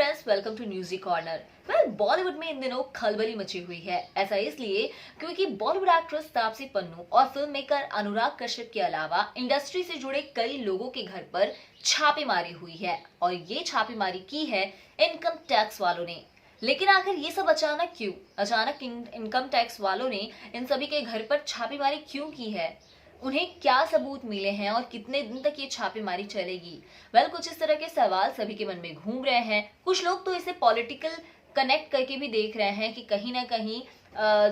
Friends, welcome to newsy corner. Bollywood में इन दिनों खलबली मची हुई है। ऐसा इसलिए क्योंकि बॉलीवुड एक्ट्रेस तापसी पन्नू और फिल्म मेकर अनुराग कश्यप के अलावा इंडस्ट्री से जुड़े कई लोगों के घर पर छापेमारी हुई है और ये छापेमारी की है इनकम टैक्स वालों ने। लेकिन आखिर ये सब अचानक क्यों? अचानक इनकम टैक्स वालों ने इन सभी के घर पर छापेमारी क्यों की है? उन्हें क्या सबूत मिले हैं और कितने दिन तक ये छापेमारी चलेगी? कुछ इस तरह के सवाल सभी के मन में घूम रहे हैं। कुछ लोग तो इसे पॉलिटिकल कनेक्ट करके भी देख रहे हैं कि कहीं ना कहीं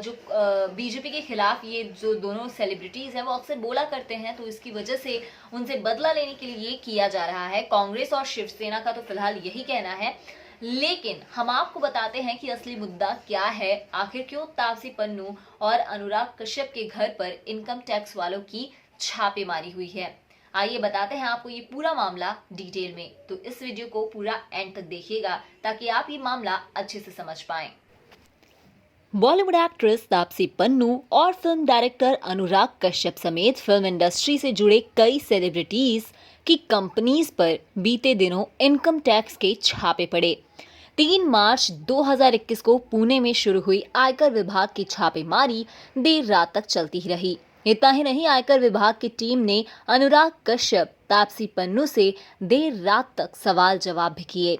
जो बीजेपी के खिलाफ ये जो दोनों सेलिब्रिटीज हैं वो अक्सर बोला करते हैं, तो इसकी वजह से उनसे बदला लेने के लिए ये किया जा रहा है। कांग्रेस और शिवसेना का तो फिलहाल यही कहना है, लेकिन हम आपको बताते हैं कि असली मुद्दा क्या है। आखिर क्यों तापसी पन्नू और अनुराग कश्यप के घर पर इनकम टैक्स वालों की छापेमारी हुई है। आइए बताते हैं आपको ये पूरा मामला डिटेल में। तो इस वीडियो को पूरा एंड तक देखिएगा ताकि आप ये मामला अच्छे से समझ पाएं। बॉलीवुड एक्ट्रेस तापसी पन्नू और फिल्म डायरेक्टर अनुराग कश्यप समेत फिल्म इंडस्ट्री से जुड़े कई सेलिब्रिटीज की कंपनीज पर बीते दिनों इनकम टैक्स के छापे पड़े। 3 मार्च 2021 को पुणे में शुरू हुई आयकर विभाग की छापेमारी देर रात तक चलती ही रही। इतना ही नहीं, आयकर विभाग की टीम ने अनुराग कश्यप, तापसी पन्नू से देर रात तक सवाल जवाब भी किए।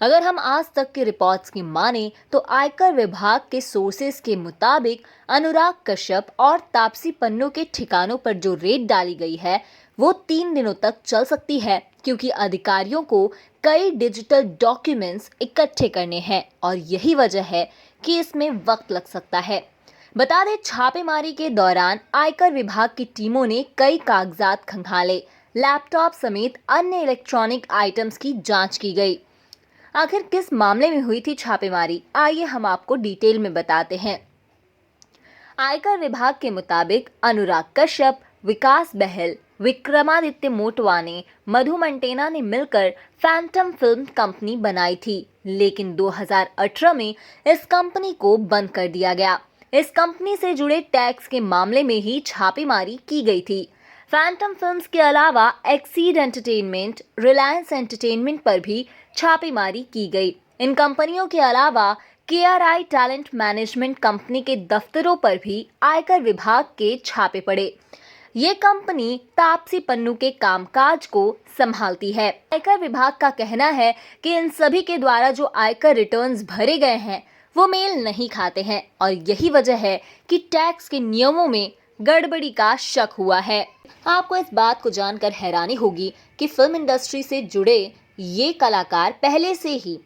अगर हम आज तक के रिपोर्ट्स की माने तो आयकर विभाग के सोर्सेस के मुताबिक अनुराग कश्यप और तापसी पन्नू के ठिकानों पर जो रेड डाली गई है वो 3 दिनों तक चल सकती है, क्योंकि अधिकारियों को कई डिजिटल डॉक्यूमेंट्स इकट्ठे करने हैं और यही वजह है कि इसमें वक्त लग सकता है। बता दें, छापेमारी के दौरान आयकर विभाग की टीमों ने कई कागजात खंगाले, लैपटॉप समेत अन्य इलेक्ट्रॉनिक आइटम्स की जांच की गई। आखिर किस मामले में हुई थी छापेमारी, आइए हम आपको डिटेल में बताते हैं। आयकर विभाग के मुताबिक अनुराग कश्यप, विकास बहल, विक्रमादित्य मोटवाने, मधु मंटेना ने मिलकर फैंटम फिल्म कंपनी बनाई थी, लेकिन 2018 में इस कंपनी को बंद कर दिया गया। इस कंपनी से जुड़े टैक्स के मामले में ही छापेमारी की गई थी। फैंटम फिल्म्स के अलावा एक्सीड एंटरटेनमेंट, रिलायंस एंटरटेनमेंट पर भी छापेमारी की गई। इन कंपनियों के अलावा KRI टैलेंट मैनेजमेंट कंपनी के दफ्तरों पर भी आयकर विभाग के छापे पड़े। ये कंपनी तापसी पन्नू के कामकाज को संभालती है। आयकर विभाग का कहना है कि इन सभी के द्वारा जो आयकर रिटर्न्स भरे गए हैं वो मेल नहीं खाते हैं और यही वजह है कि टैक्स के नियमों में गड़बड़ी का शक हुआ है। आपको इस बात को जानकर हैरानी होगी कि फिल्म इंडस्ट्री से जुड़े ये कलाकार पहले से ही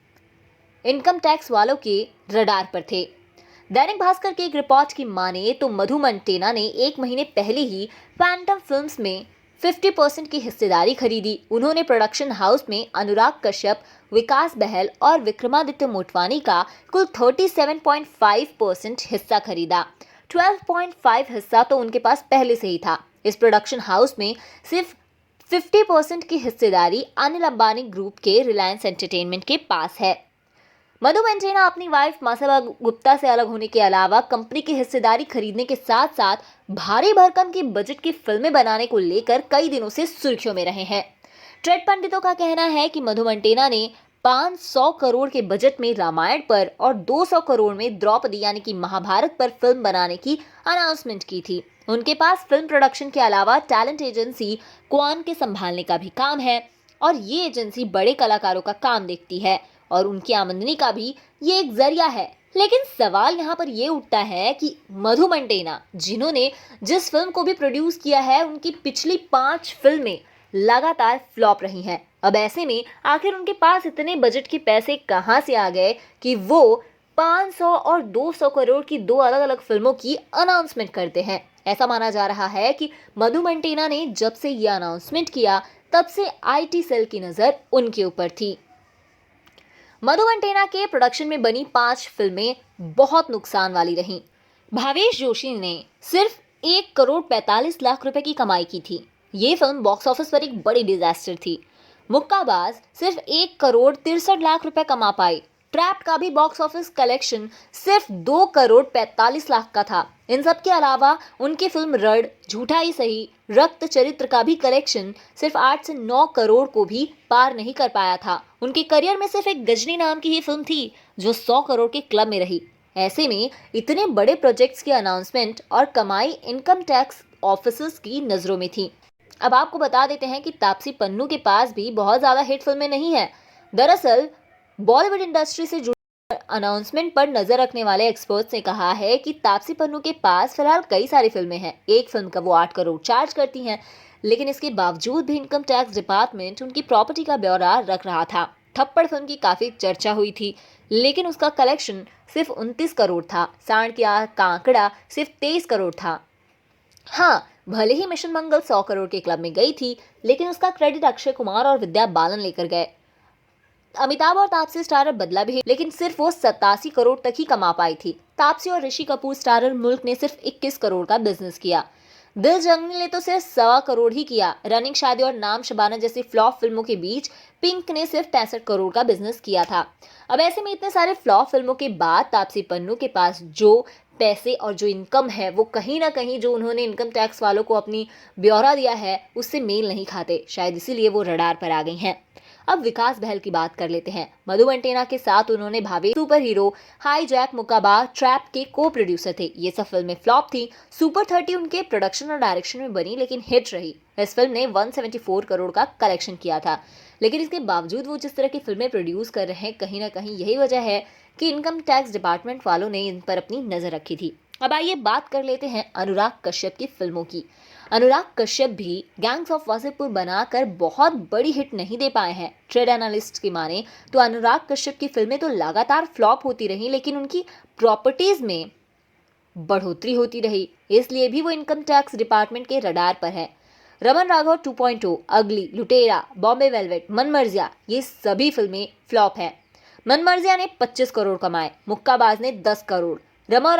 इनकम टैक्स वालों के रडार पर थे। दैनिक भास्कर की एक रिपोर्ट की माने तो मधु मंटेना ने 1 महीने पहले ही फैंटम फिल्म्स में 50% की हिस्सेदारी खरीदी। उन्होंने प्रोडक्शन हाउस में अनुराग कश्यप, विकास बहल और विक्रमादित्य मोटवानी का कुल 37.5% हिस्सा खरीदा। 12.5 हिस्सा तो उनके पास पहले से ही था। इस प्रोडक्शन हाउस में सिर्फ 50% की हिस्सेदारी अनिल अंबानी ग्रुप के रिलायंस एंटरटेनमेंट के पास है। मधु मंटेना अपनी वाइफ मासबा गुप्ता से अलग होने के अलावा कंपनी की हिस्सेदारी खरीदने के साथ साथ भारी भरकम की बजट की फिल्में बनाने को लेकर कई दिनों से सुर्खियों में रहे हैं। ट्रेड पंडितों का कहना है कि मधु मंटेना ने 500 करोड़ के बजट में रामायण पर और 200 करोड़ में द्रौपदी यानी कि महाभारत पर फिल्म बनाने की अनाउंसमेंट की थी। उनके पास फिल्म प्रोडक्शन के अलावा टैलेंट एजेंसी क्वान के संभालने का भी काम है और ये एजेंसी बड़े कलाकारों का काम देखती है और उनकी आमदनी का भी ये एक जरिया है। लेकिन सवाल यहाँ पर ये उठता है कि मधु मंटेना, जिन्होंने जिस फिल्म को भी प्रोड्यूस किया है, उनकी पिछली 5 फिल्में लगातार फ्लॉप रही हैं। अब ऐसे में आखिर उनके पास इतने बजट के पैसे कहाँ से आ गए कि वो 500 और 200 करोड़ की 2 अलग अलग फिल्मों की अनाउंसमेंट करते हैं। ऐसा माना जा रहा है कि मधु मंटेना ने जब से ये अनाउंसमेंट किया तब से IT सेल की नज़र उनके ऊपर थी। मधु मंटेना के प्रोडक्शन में बनी 5 फिल्में बहुत नुकसान वाली रहीं। भावेश जोशी ने सिर्फ 1 करोड़ 45 लाख रुपए की कमाई की थी। ये फिल्म बॉक्स ऑफिस पर एक बड़ी डिजास्टर थी। मुक्काबाज सिर्फ 1 करोड़ 63 लाख रुपए कमा पाई। ट्रैप का भी बॉक्स ऑफिस कलेक्शन सिर्फ 2 करोड़ 45 लाख का था। इन सब के अलावा उनकी फिल्म रड, झूठा ही सही, रक्त चरित्र का भी कलेक्शन सिर्फ 8 से 9 करोड़ को भी पार नहीं कर पाया था। उनके करियर में सिर्फ एक गजनी नाम की ही फिल्म थी जो 100 करोड़ के क्लब में रही। ऐसे में इतने बड़े प्रोजेक्ट्स की अनाउंसमेंट और कमाई इनकम टैक्स ऑफिसर्स की नजरों में थी। अब आपको बता देते हैं कि तापसी पन्नू के पास भी बहुत ज्यादा हिट फिल्में नहीं है। दरअसल बॉलीवुड इंडस्ट्री से जुड़े अनाउंसमेंट पर नजर रखने वाले एक्सपर्ट्स ने कहा है कि तापसी पन्नू के पास फिलहाल कई सारी फिल्में हैं। एक फिल्म का वो 8 करोड़ चार्ज करती हैं, लेकिन इसके बावजूद भी इनकम टैक्स डिपार्टमेंट उनकी प्रॉपर्टी का ब्यौरा रख रहा था। थप्पड़ फिल्म की काफी चर्चा हुई थी, लेकिन उसका कलेक्शन सिर्फ 29 करोड़ था। सांड का आंकड़ा सिर्फ 23 करोड़ था। हाँ, भले ही मिशन मंगल 100 करोड़ के क्लब में गई थी, लेकिन उसका क्रेडिट अक्षय कुमार और विद्या बालन लेकर गए। अमिताभ और तापसी स्टारर बदला भी, लेकिन सिर्फ वो 87 करोड़ तक ही कमा पाई थी। तापसी और ऋषि कपूर स्टारर मुल्क ने सिर्फ 21 करोड़ का बिजनेस किया। दिल जंगली ने तो सिर्फ 1.25 करोड़ ही किया। रनिंग शादी और नाम शबाना जैसी फ्लॉप फिल्मों के बीच पिंक ने सिर्फ 65 करोड़ का बिजनेस किया था। अब ऐसे में इतने सारे फ्लॉप फिल्मों के बाद तापसी पन्नू के पास जो पैसे और जो इनकम है, वो कहीं ना कहीं जो उन्होंने इनकम टैक्स वालों को अपनी ब्यौरा दिया है उससे मेल नहीं खाते। शायद इसीलिए वो रडार पर आ गई हैं। अब विकास बहल की बात कर लेते हैं। मधु मंटेना के साथ उन्होंने भावे सुपर हीरो, हाई जैक मुकाबा, ट्रैप के को प्रोड्यूसर थे। ये सब फिल्में फ्लॉप थी। सुपर 30 उनके प्रोडक्शन और डायरेक्शन में बनी, लेकिन हिट रही। इस फिल्म ने 174 करोड़ का कलेक्शन किया था, लेकिन इसके बावजूद वो जिस तरह की फिल्में प्रोड्यूस कर रहे हैं, कहीं ना कहीं यही वजह है कि इनकम टैक्स डिपार्टमेंट वालों ने इन पर अपनी नजर रखी थी। अब आइए बात कर लेते हैं अनुराग कश्यप की फिल्मों की। अनुराग कश्यप भी गैंग्स ऑफ वासेपुर बनाकर बहुत बड़ी हिट नहीं दे पाए हैं। ट्रेड एनालिस्ट की माने तो अनुराग कश्यप की फिल्में तो लगातार फ्लॉप होती रही, लेकिन उनकी प्रॉपर्टीज में बढ़ोतरी होती रही। इसलिए भी वो इनकम टैक्स डिपार्टमेंट के रडार पर है। रमन राघव 2.0, अगली, लुटेरा, बॉम्बे वेलवेट, मनमर्जिया, ये सभी फिल्में फ्लॉप हैं। मनमर्जिया ने 25 करोड़ कमाए, मुक्काबाज ने 10 करोड़, रमन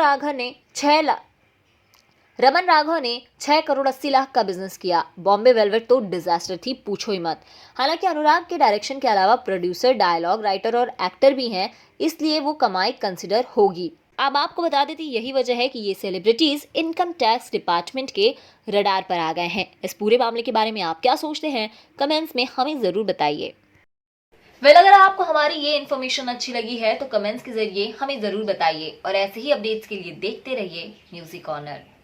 राघव ने 6 करोड़ 80 लाख का बिजनेस किया। बॉम्बे वेलवेट तो डिजास्टर थी, पूछो ही मत। हालांकि अनुराग के डायरेक्शन के अलावा प्रोड्यूसर, डायलॉग राइटर और एक्टर भी हैं, इसलिए वो कमाई कंसिडर होगी। अब आपको बता देती यही वजह है कि ये सेलिब्रिटीज इनकम टैक्स डिपार्टमेंट के रडार पर आ गए हैं। इस पूरे मामले के बारे में आप क्या सोचते हैं, कमेंट्स में हमें जरूर बताइए। अगर आपको हमारी ये इन्फॉर्मेशन अच्छी लगी है तो कमेंट्स के जरिए हमें जरूर बताइए और ऐसे ही अपडेट्स के लिए देखते रहिए न्यूज़ी कॉर्नर।